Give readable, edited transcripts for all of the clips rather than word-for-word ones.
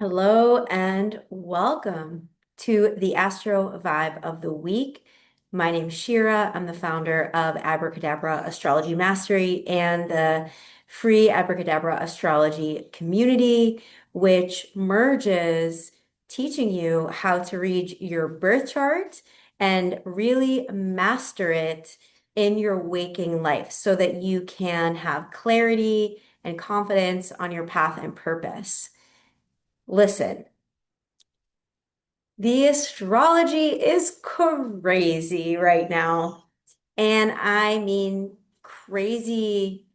Hello and welcome to the Astro Vibe of the Week. My name's Shira. I'm the founder of Abracadabra Astrology Mastery and the free Abracadabra astrology community, which merges teaching you how to read your birth chart and really master it in your waking life so that you can have clarity and confidence on your path and purpose. Listen, the astrology is crazy right now. And I mean crazy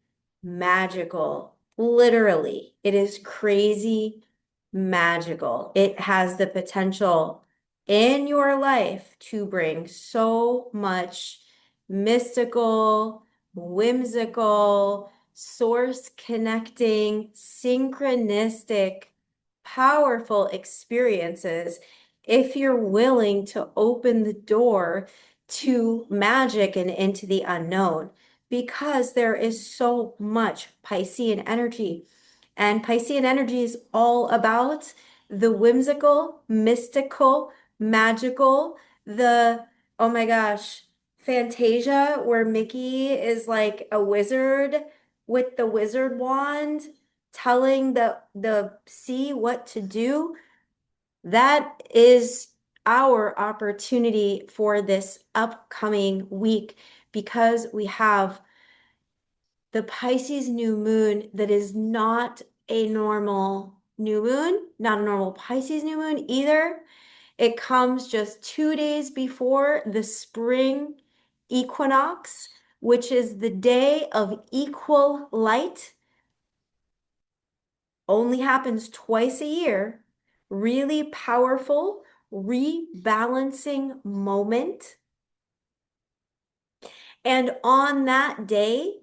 magical. Literally, it is crazy magical. It has the potential in your life to bring so much mystical, whimsical, source connecting, synchronistic, powerful experiences if you're willing to open the door to magic and into the unknown because there is so much Piscean energy. And Piscean energy is all about the whimsical, mystical, magical, oh my gosh, Fantasia, where Mickey is like a wizard with the wizard wand telling the sea what to do. That is our opportunity for this upcoming week because we have the Pisces new moon that is not a normal new moon, not a normal Pisces new moon either. It comes just 2 days before the spring equinox, which is the day of equal light, only happens twice a year. Really powerful, rebalancing moment. And on that day,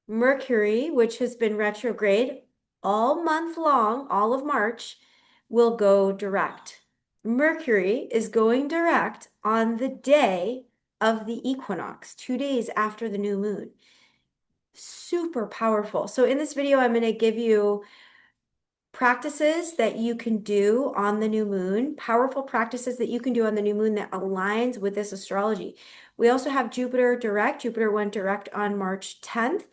Mercury, which has been retrograde all month long, all of March, will go direct. Mercury is going direct on the day of the equinox, 2 days after the new moon. Super powerful. So in this video, I'm going to give you practices that you can do on the new moon, powerful practices that you can do on the new moon that aligns with this astrology. We also have Jupiter direct. Jupiter went direct on March 10th.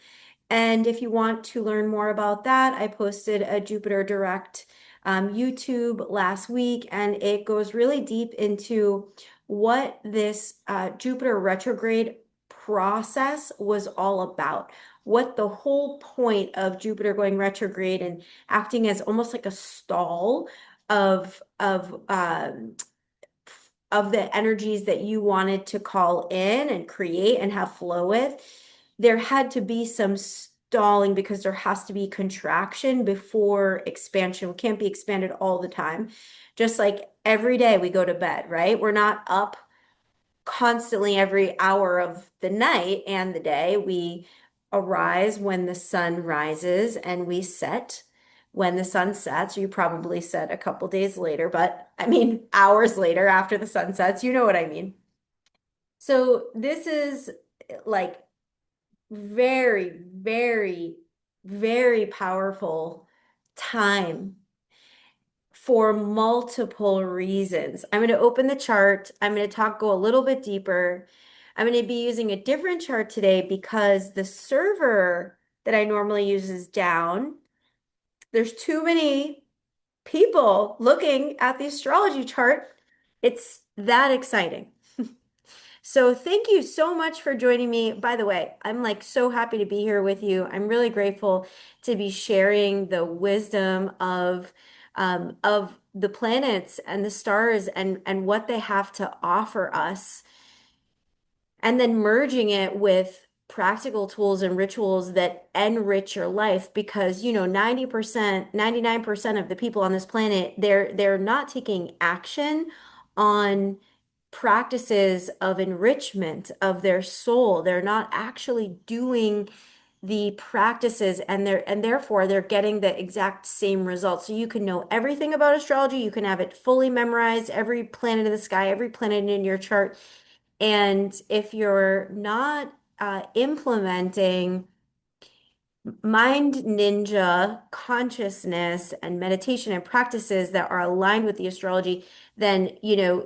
And if you want to learn more about that, I posted a Jupiter direct YouTube last week, and it goes really deep into what this Jupiter retrograde process was all about, what the whole point of Jupiter going retrograde and acting as almost like a stall of of the energies that you wanted to call in and create and have flow with. There had to be some stalling because there has to be contraction before expansion. We can't be expanded all the time. Just like every day we go to bed, right? We're not up constantly every hour of the night and the day. We arise when the sun rises and we set when the sun sets. You probably set a couple days later, but I mean, hours later after the sun sets, you know what I mean. So this is like very, very, very powerful time for multiple reasons. I'm going to open the chart. I'm going to go a little bit deeper. I'm going to be using a different chart today because the server that I normally use is down. There's too many people looking at the astrology chart. It's that exciting. So thank you so much for joining me. By the way, I'm like so happy to be here with you. I'm really grateful to be sharing the wisdom of the planets and the stars and what they have to offer us, and then merging it with practical tools and rituals that enrich your life because 90%, 99% of the people on this planet, they're not taking action on practices of enrichment of their soul. They're not actually doing the practices, and therefore they're getting the exact same results. So you can know everything about astrology, you can have it fully memorized, every planet in the sky, every planet in your chart. And if you're not implementing mind ninja consciousness and meditation and practices that are aligned with the astrology, then,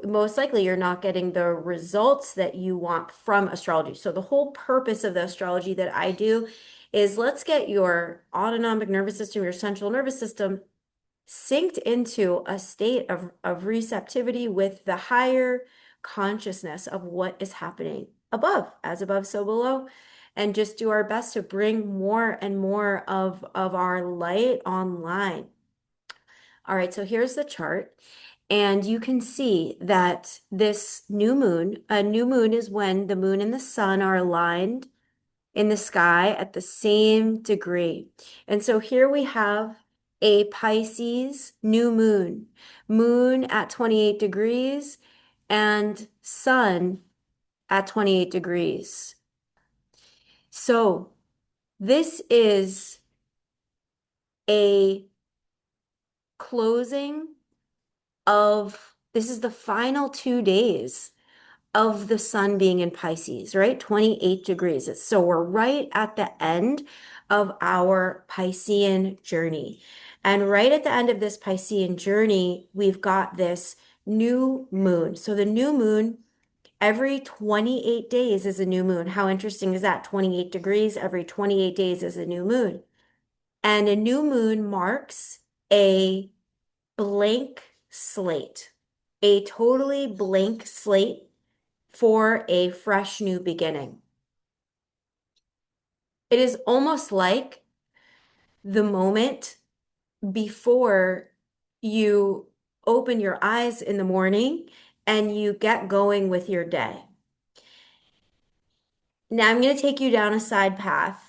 most likely you're not getting the results that you want from astrology. So the whole purpose of the astrology that I do is let's get your autonomic nervous system, your central nervous system synced into a state of receptivity with the higher consciousness of what is happening above, as above, so below, and just do our best to bring more and more of our light online. All right, so here's the chart. And you can see that this new moon, a new moon is when the moon and the sun are aligned in the sky at the same degree. And so here we have a Pisces new moon, moon at 28 degrees and sun at 28 degrees. So this is a closing this is the final 2 days of the sun being in Pisces, right? 28 degrees. So we're right at the end of our Piscean journey. And right at the end of this Piscean journey, we've got this new moon. So the new moon, every 28 days is a new moon. How interesting is that? 28 degrees, every 28 days is a new moon. And a new moon marks a blank slate, a totally blank slate for a fresh new beginning. It is almost like the moment before you open your eyes in the morning and you get going with your day. Now I'm going to take you down a side path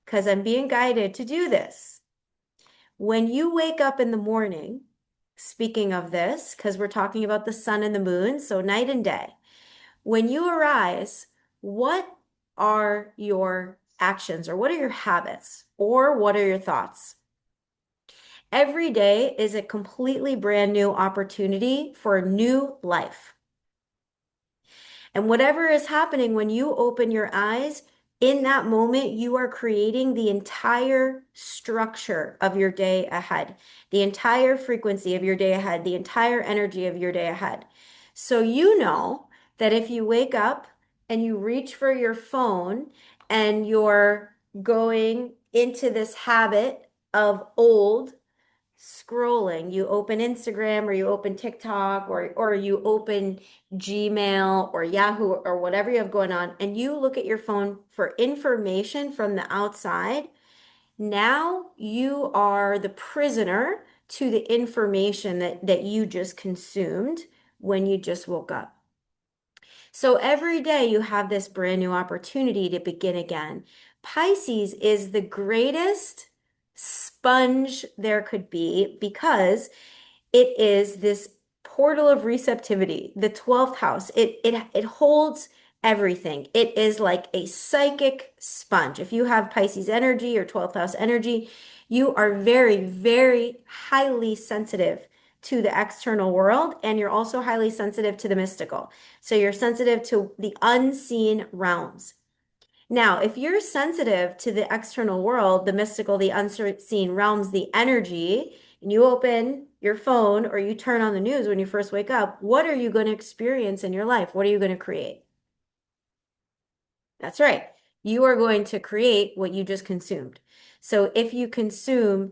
because I'm being guided to do this. When you wake up in the morning, speaking of this, because we're talking about the sun and the moon, so night and day. When you arise, what are your actions or what are your habits or what are your thoughts? Every day is a completely brand new opportunity for a new life. And whatever is happening when you open your eyes, in that moment, you are creating the entire structure of your day ahead, the entire frequency of your day ahead, the entire energy of your day ahead. So you know that if you wake up and you reach for your phone and you're going into this habit of old scrolling, you open Instagram or you open TikTok or you open Gmail or Yahoo or whatever you have going on, and you look at your phone for information from the outside, now you are the prisoner to the information that you just consumed when you just woke up. So every day you have this brand new opportunity to begin again. Pisces is the greatest sponge there could be because it is this portal of receptivity, the 12th house. It holds everything. It is like a psychic sponge. If you have Pisces energy or 12th house energy, you are very, very highly sensitive to the external world, and you're also highly sensitive to the mystical. So you're sensitive to the unseen realms. Now, if you're sensitive to the external world, the mystical, the unseen realms, the energy, and you open your phone or you turn on the news when you first wake up, what are you going to experience in your life? What are you going to create? That's right. You are going to create what you just consumed. So if you consume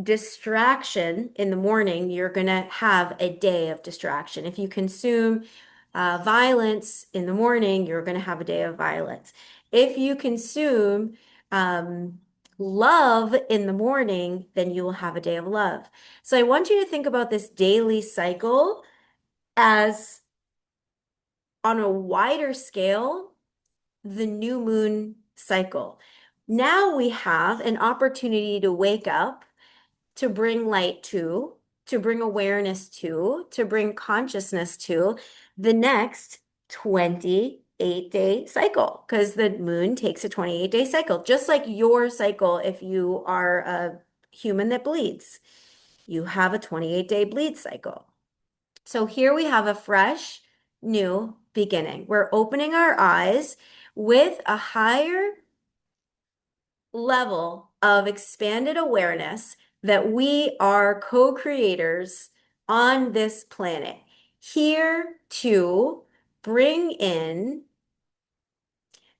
distraction in the morning, you're going to have a day of distraction. If you consume violence in the morning, you're going to have a day of violence. If you consume love in the morning, then you will have a day of love. So I want you to think about this daily cycle as on a wider scale, the new moon cycle. Now we have an opportunity to wake up, to bring light to bring awareness to bring consciousness to the next 28-day cycle, because the moon takes a 28-day cycle, just like your cycle. If you are a human that bleeds, you have a 28-day bleed cycle. So here we have a fresh new beginning. We're opening our eyes with a higher level of expanded awareness that we are co-creators on this planet, here to bring in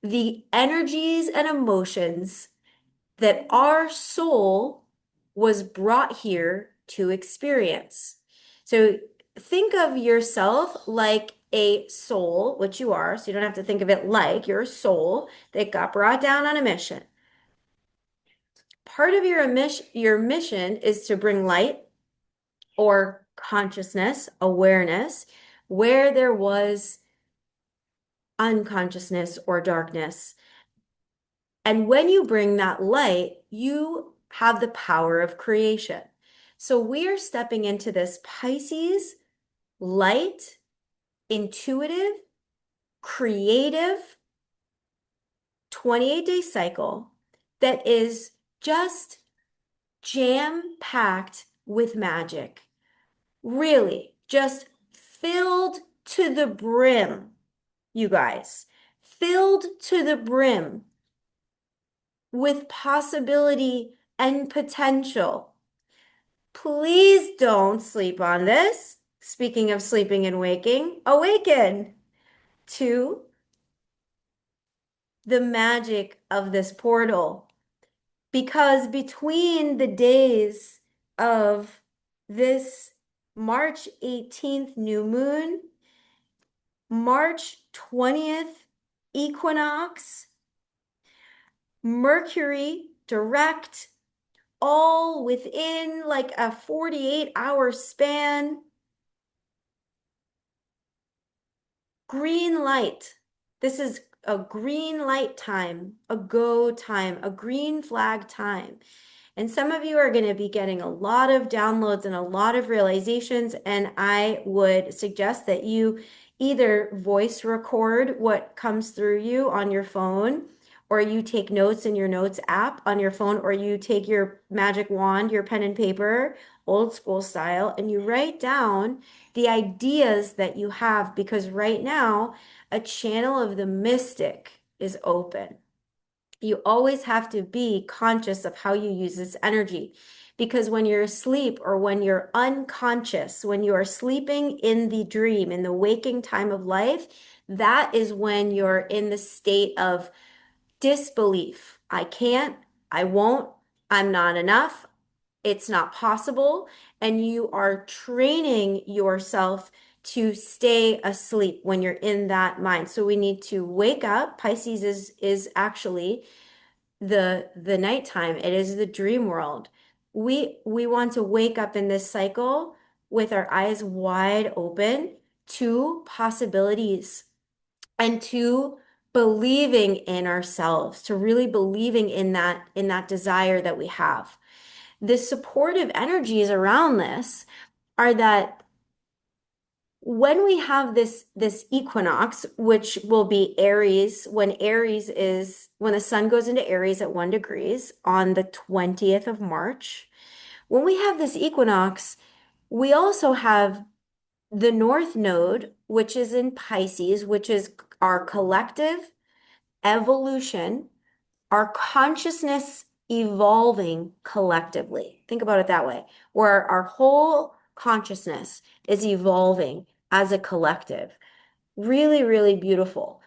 the energies and emotions that our soul was brought here to experience. So think of yourself like a soul, which you are, so you don't have to think of it like you're a soul that got brought down on a mission. Part of your mission is to bring light or consciousness, awareness, where there was unconsciousness or darkness. And when you bring that light, you have the power of creation. So we are stepping into this Pisces light, intuitive, creative 28-day cycle that is just jam-packed with magic. Really, just filled to the brim, you guys. Filled to the brim with possibility and potential. Please don't sleep on this. Speaking of sleeping and waking, awaken to the magic of this portal. Because between the days of this March 18th new moon, March 20th equinox, Mercury direct, all within like a 48-hour span. Green light. This is a green light time, a go time, a green flag time. And some of you are going to be getting a lot of downloads and a lot of realizations. And I would suggest that you either voice record what comes through you on your phone, or you take notes in your notes app on your phone, or you take your magic wand, your pen and paper, old school style, and you write down the ideas that you have, because right now a channel of the mystic is open. You always have to be conscious of how you use this energy, because when you're asleep or when you're unconscious, when you are sleeping in the dream, in the waking time of life, that is when you're in the state of disbelief. I can't, I won't, I'm not enough, it's not possible. And you are training yourself to stay asleep when you're in that mind. So we need to wake up. Pisces is actually the nighttime. It is the dream world. We want to wake up in this cycle with our eyes wide open to possibilities and to believing in ourselves, to really believing in that desire that we have. The supportive energies around this are that when we have this equinox, which will be Aries, when the sun goes into Aries at 1 degrees on the 20th of March, when we have this equinox, we also have the North Node, which is in Pisces, which is our collective evolution, our consciousness evolving collectively. Think about it that way, where our whole consciousness is evolving as a collective. Really, really beautiful.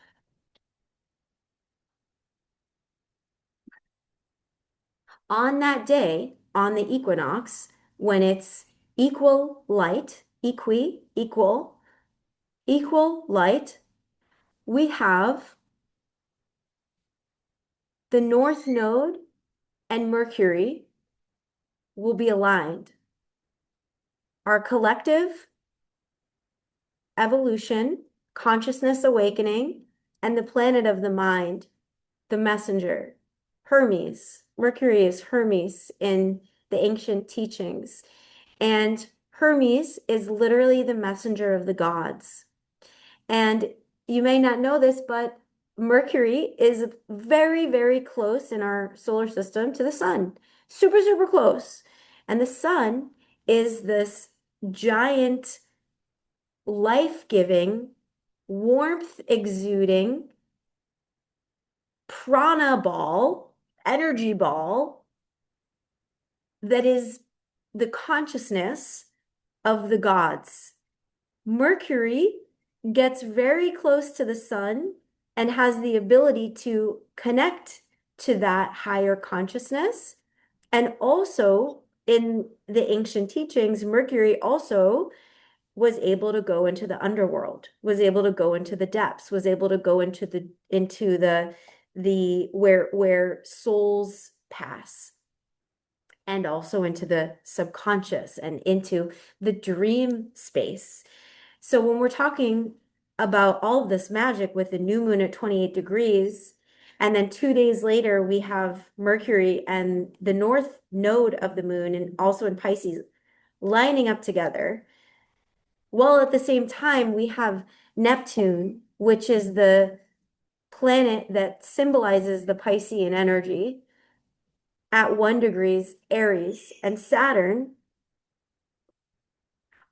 On that day, on the equinox, when it's equal light, equal light, we have the North Node and Mercury will be aligned. Our collective evolution, consciousness awakening, and the planet of the mind, the messenger, Hermes. Mercury is Hermes in the ancient teachings. And Hermes is literally the messenger of the gods. And you may not know this, but Mercury is very, very close in our solar system to the sun. Super, super close. And the sun is this giant, life-giving, warmth exuding prana ball energy ball that is the consciousness of the gods. Mercury gets very close to the sun and has the ability to connect to that higher consciousness. And also in the ancient teachings, Mercury also was able to go into the underworld, was able to go into the depths, was able to go into the where souls pass, and also into the subconscious and into the dream space. So when we're talking about all of this magic with the new moon at 28 degrees, and then 2 days later, we have Mercury and the north node of the moon, and also in Pisces, lining up together. Well, at the same time, we have Neptune, which is the planet that symbolizes the Piscean energy, at 1 degrees Aries, and Saturn,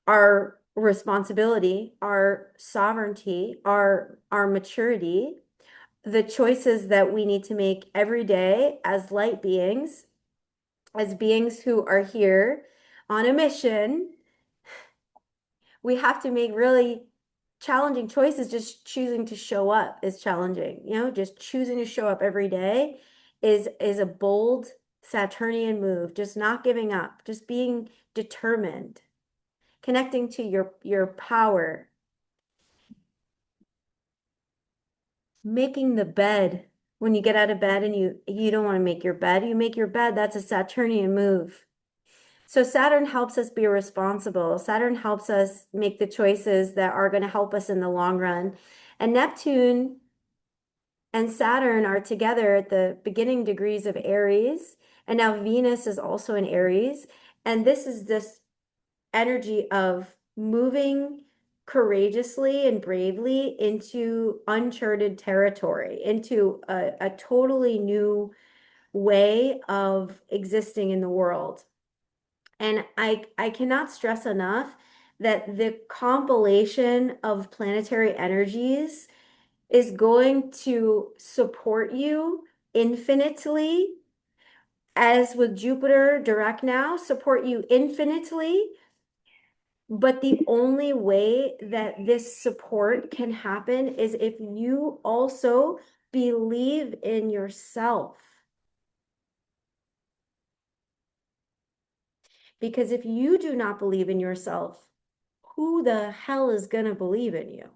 our responsibility, our sovereignty, our maturity, the choices that we need to make every day as light beings, as beings who are here on a mission. We have to make really challenging choices. Just choosing to show up is challenging. Just choosing to show up every day is a bold Saturnian move. Just not giving up, just being determined, connecting to your power, making the bed. When you get out of bed and you don't want to make your bed, you make your bed. That's a Saturnian move. So Saturn helps us be responsible. Saturn helps us make the choices that are going to help us in the long run. And Neptune and Saturn are together at the beginning degrees of Aries. And now Venus is also in Aries. And this is this energy of moving courageously and bravely into uncharted territory, into a totally new way of existing in the world. And I cannot stress enough that the compilation of planetary energies is going to support you infinitely, as with Jupiter direct now, support you infinitely. But the only way that this support can happen is if you also believe in yourself. Because if you do not believe in yourself, who the hell is going to believe in you?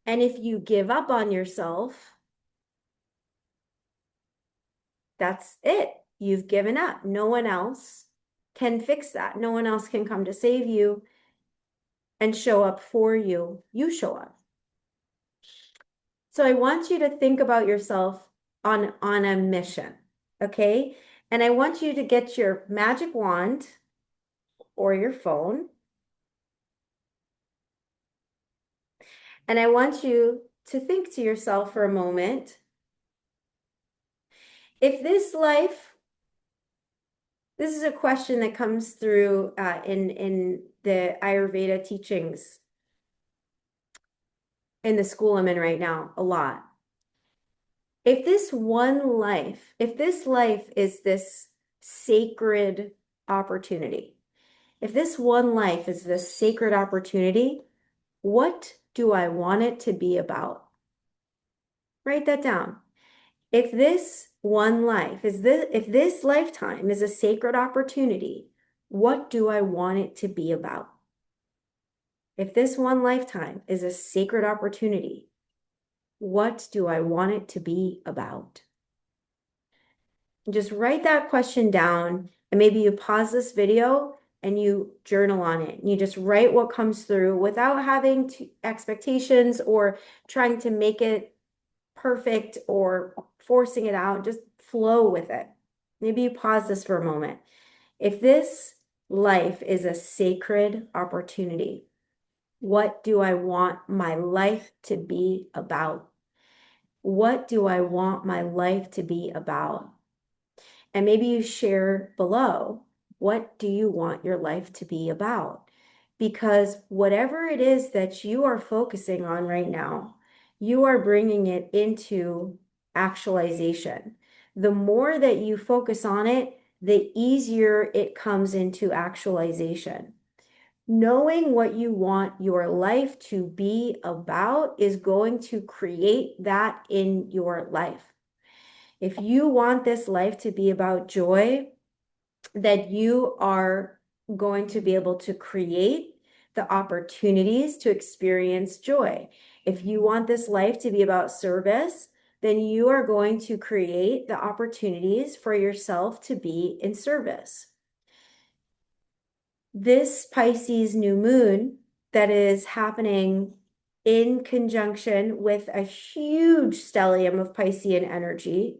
And if you give up on yourself, that's it. You've given up. No one else can fix that. No one else can come to save you and show up for you. You show up. So I want you to think about yourself on a mission, okay? And I want you to get your magic wand or your phone. And I want you to think to yourself for a moment, if this life, this is a question that comes through in the Ayurveda teachings in the school I'm in right now a lot. If this life is this sacred opportunity, if this one life is this sacred opportunity, what do I want it to be about? Write that down. If this one life if this lifetime is a sacred opportunity, what do I want it to be about? If this one lifetime is a sacred opportunity, what do I want it to be about? Just write that question down, and maybe you pause this video and you journal on it. You just write what comes through without having expectations or trying to make it perfect or forcing it out. Just flow with it. Maybe you pause this for a moment. If this life is a sacred opportunity, what do I want my life to be about? What do I want my life to be about? And maybe you share below, what do you want your life to be about? Because whatever it is that you are focusing on right now, you are bringing it into actualization. The more that you focus on it, the easier it comes into actualization. Knowing what you want your life to be about is going to create that in your life. If you want this life to be about joy, that you are going to be able to create the opportunities to experience joy. If you want this life to be about service, then you are going to create the opportunities for yourself to be in service. This Pisces new moon that is happening in conjunction with a huge stellium of Piscean energy,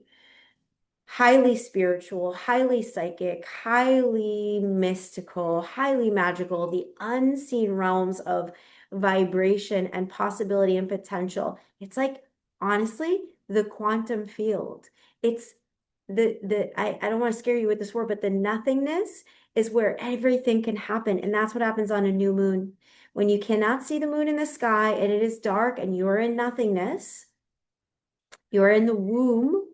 highly spiritual, highly psychic, highly mystical, highly magical, the unseen realms of vibration and possibility and potential. It's like, honestly, the quantum field. It's I don't want to scare you with this word, but the nothingness is where everything can happen. And that's what happens on a new moon. When you cannot see the moon in the sky and it is dark and you're in nothingness, you're in the womb,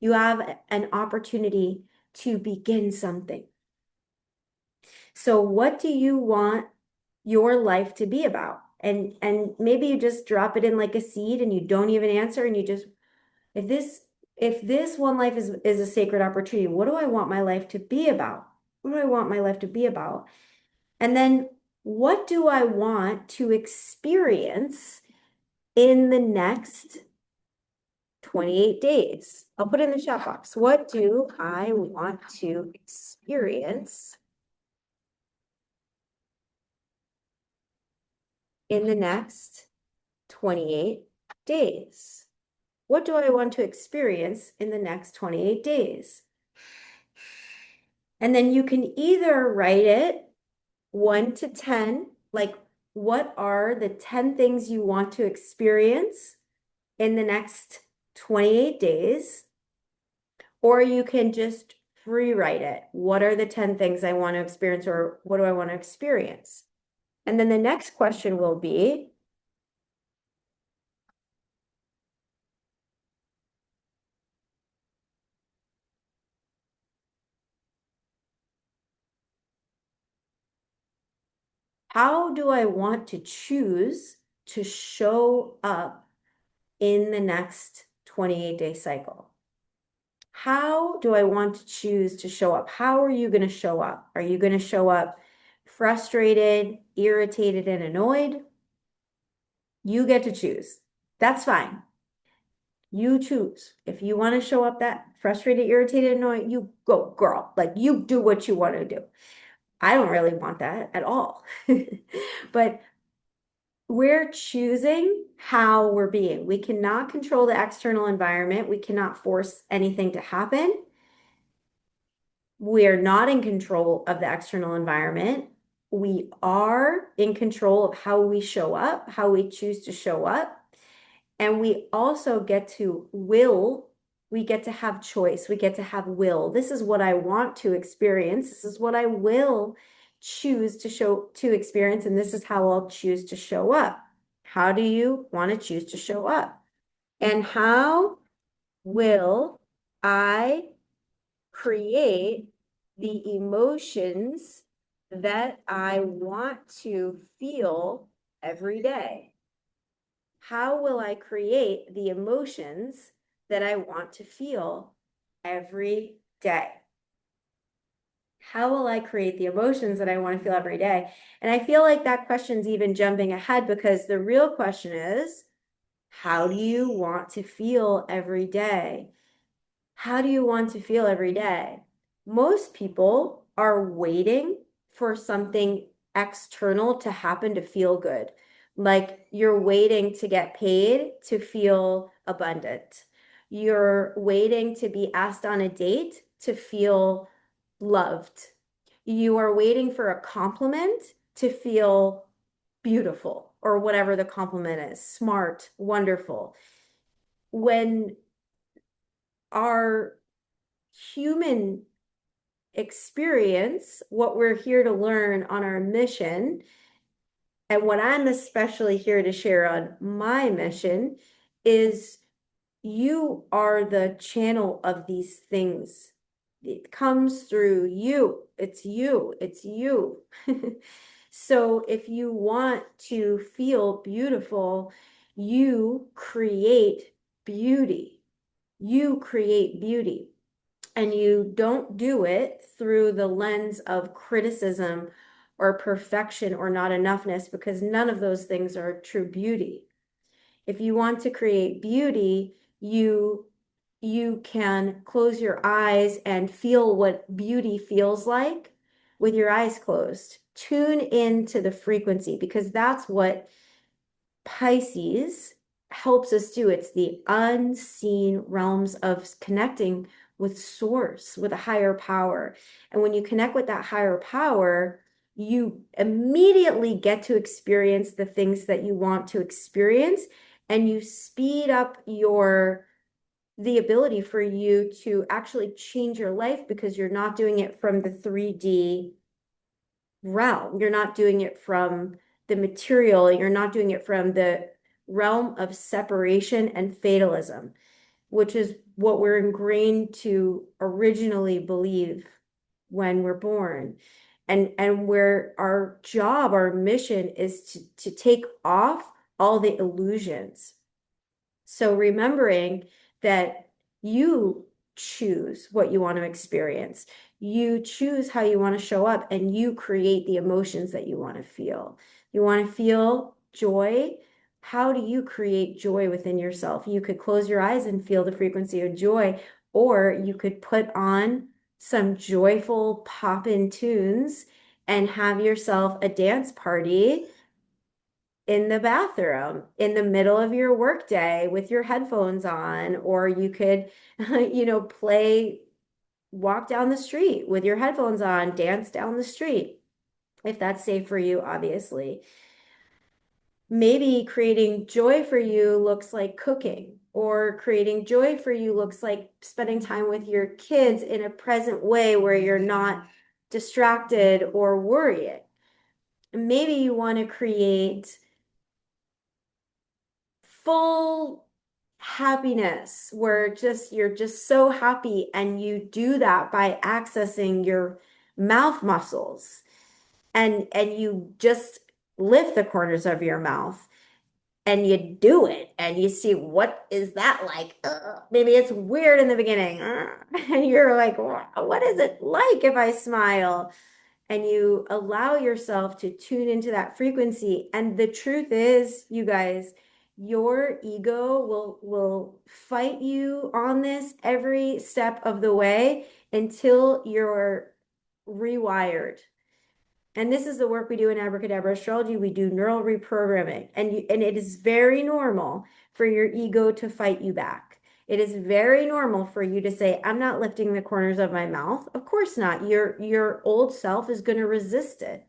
you have an opportunity to begin something. So what do you want your life to be about? And maybe you just drop it in like a seed and you don't even answer and you just if this one life is a sacred opportunity, what do I want my life to be about? What do I want my life to be about? And then what do I want to experience in the next 28 days? I'll put it in the chat box. What do I want to experience in the next 28 days? What do I want to experience in the next 28 days? And then you can either write it 1 to 10, like what are the 10 things you want to experience in the next 28 days? Or you can just free write it. What are the 10 things I want to experience, or what do I want to experience? And then the next question will be, how do I want to choose to show up in the next 28-day cycle? How do I want to choose to show up? How are you going to show up? Are you going to show up frustrated, irritated, and annoyed? You get to choose. That's fine. You choose. If you want to show up that frustrated, irritated, annoyed, you go, girl. Like you do what you want to do. I don't really want that at all. But we're choosing how we're being. We cannot control the external environment. We cannot force anything to happen. We are not in control of the external environment. We are in control of how we show up, how we choose to show up. And we also get to will, we get to have choice, we get to have will. This is what I want to experience. This is what I will choose to experience, and this is how I'll choose to show up. How do you want to choose to show up? And how will I create the emotions that I want to feel every day? How will I create the emotions that I want to feel every day? How will I create the emotions that I want to feel every day? And I feel like that question's even jumping ahead, because the real question is, how do you want to feel every day? How do you want to feel every day? Most people are waiting for something external to happen to feel good. Like you're waiting to get paid to feel abundant. You're waiting to be asked on a date to feel loved. You are waiting for a compliment to feel beautiful, or whatever the compliment is, smart, wonderful. When our human experience, what we're here to learn on our mission, and what I'm especially here to share on my mission, is you are the channel of these things. It comes through you. It's you. It's you. So if you want to feel beautiful, you create beauty. You create beauty. And you don't do it through the lens of criticism or perfection or not enoughness, because none of those things are true beauty. If you want to create beauty, you can close your eyes and feel what beauty feels like with your eyes closed. Tune into the frequency, because that's what Pisces helps us do. It's the unseen realms of connecting with source, with a higher power. And when you connect with that higher power, you immediately get to experience the things that you want to experience, and you speed up the ability for you to actually change your life, because you're not doing it from the 3D realm. You're not doing it from the material. You're not doing it from the realm of separation and fatalism, which is what we're ingrained to originally believe when we're born. And where our job, our mission is to take off all the illusions. So remembering that you choose what you want to experience, you choose how you want to show up, and you create the emotions that you want to feel. You want to feel joy. How do you create joy within yourself? You could close your eyes and feel the frequency of joy, or you could put on some joyful pop-in tunes and have yourself a dance party in the bathroom in the middle of your workday with your headphones on, or you could, walk down the street with your headphones on, dance down the street, if that's safe for you, obviously. Maybe creating joy for you looks like cooking, or creating joy for you looks like spending time with your kids in a present way where you're not distracted or worried. Maybe you want to create full happiness where you're just so happy, and you do that by accessing your mouth muscles, and you just lift the corners of your mouth, and you do it, and you see, what is that like? Maybe it's weird in the beginning. And you're like, what is it like if I smile? And you allow yourself to tune into that frequency. And the truth is, you guys, your ego will fight you on this every step of the way until you're rewired. And this is the work we do in Abracadabra Astrology. We do neural reprogramming, and it is very normal for your ego to fight you back. It is very normal for you to say, I'm not lifting the corners of my mouth. Of course not. Your old self is going to resist it.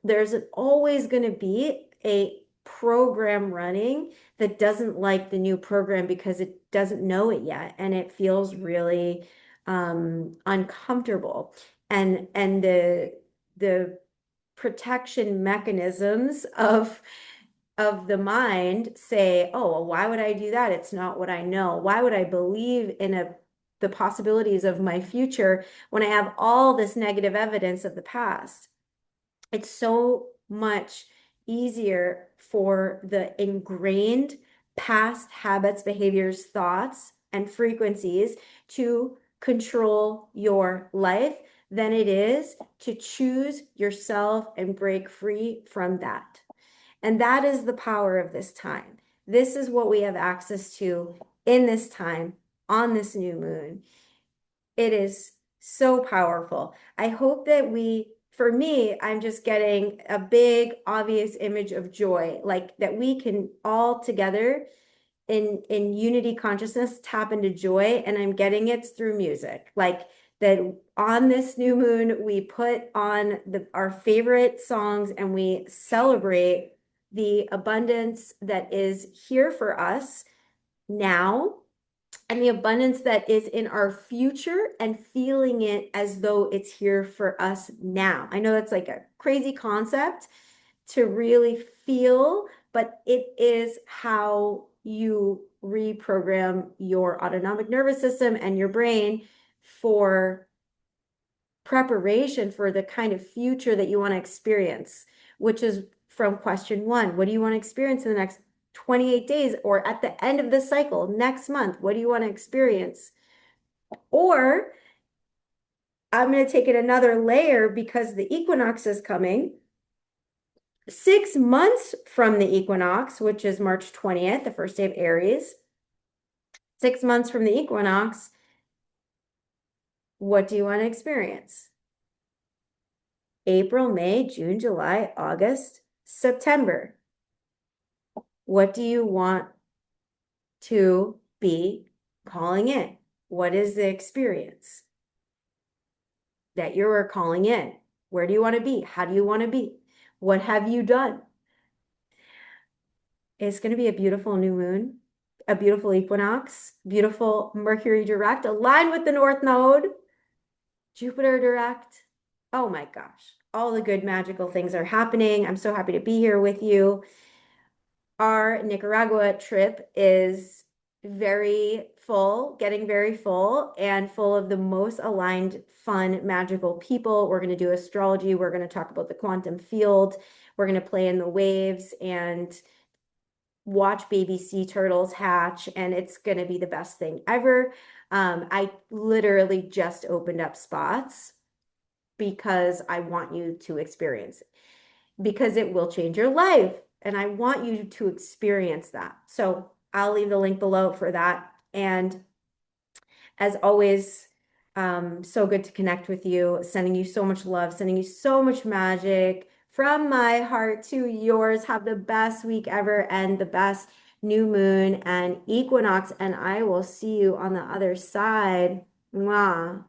There's always going to be a program running that doesn't like the new program because it doesn't know it yet, and it feels really uncomfortable. And the protection mechanisms of the mind say, oh, well, why would I do that? It's not what I know. Why would I believe in the possibilities of my future when I have all this negative evidence of the past? It's so much easier for the ingrained past habits, behaviors, thoughts, and frequencies to control your life than it is to choose yourself and break free from that. And that is the power of this time. This is what we have access to in this time on this new moon. It is so powerful. I hope that for me, I'm just getting a big, obvious image of joy, like that we can all together in unity consciousness tap into joy, and I'm getting it through music. Like that on this new moon, we put on our favorite songs and we celebrate the abundance that is here for us now, and the abundance that is in our future, and feeling it as though it's here for us now. I know that's like a crazy concept to really feel, but it is how you reprogram your autonomic nervous system and your brain for preparation for the kind of future that you want to experience, which is from question one. What do you want to experience in the next 28 days or at the end of the cycle next month? What do you want to experience? Or I'm going to take it another layer because the equinox is coming. 6 months from the equinox, which is March 20th, the first day of Aries, 6 months from the equinox, what do you want to experience? April, May, June, July, August, September. What do you want to be calling in? What is the experience that you're calling in? Where do you want to be? How do you want to be? What have you done? It's going to be a beautiful new moon, a beautiful equinox, beautiful Mercury direct, aligned with the North Node, Jupiter direct. Oh my gosh, all the good magical things are happening. I'm so happy to be here with you. Our Nicaragua trip is very full, getting very full, and full of the most aligned, fun, magical people. We're going to do astrology. We're going to talk about the quantum field. We're going to play in the waves and watch baby sea turtles hatch, and it's going to be the best thing ever. I literally just opened up spots because I want you to experience it, because it will change your life. And I want you to experience that. So I'll leave the link below for that. And as always, so good to connect with you, sending you so much love, sending you so much magic from my heart to yours. Have the best week ever and the best new moon and equinox. And I will see you on the other side. Mwah.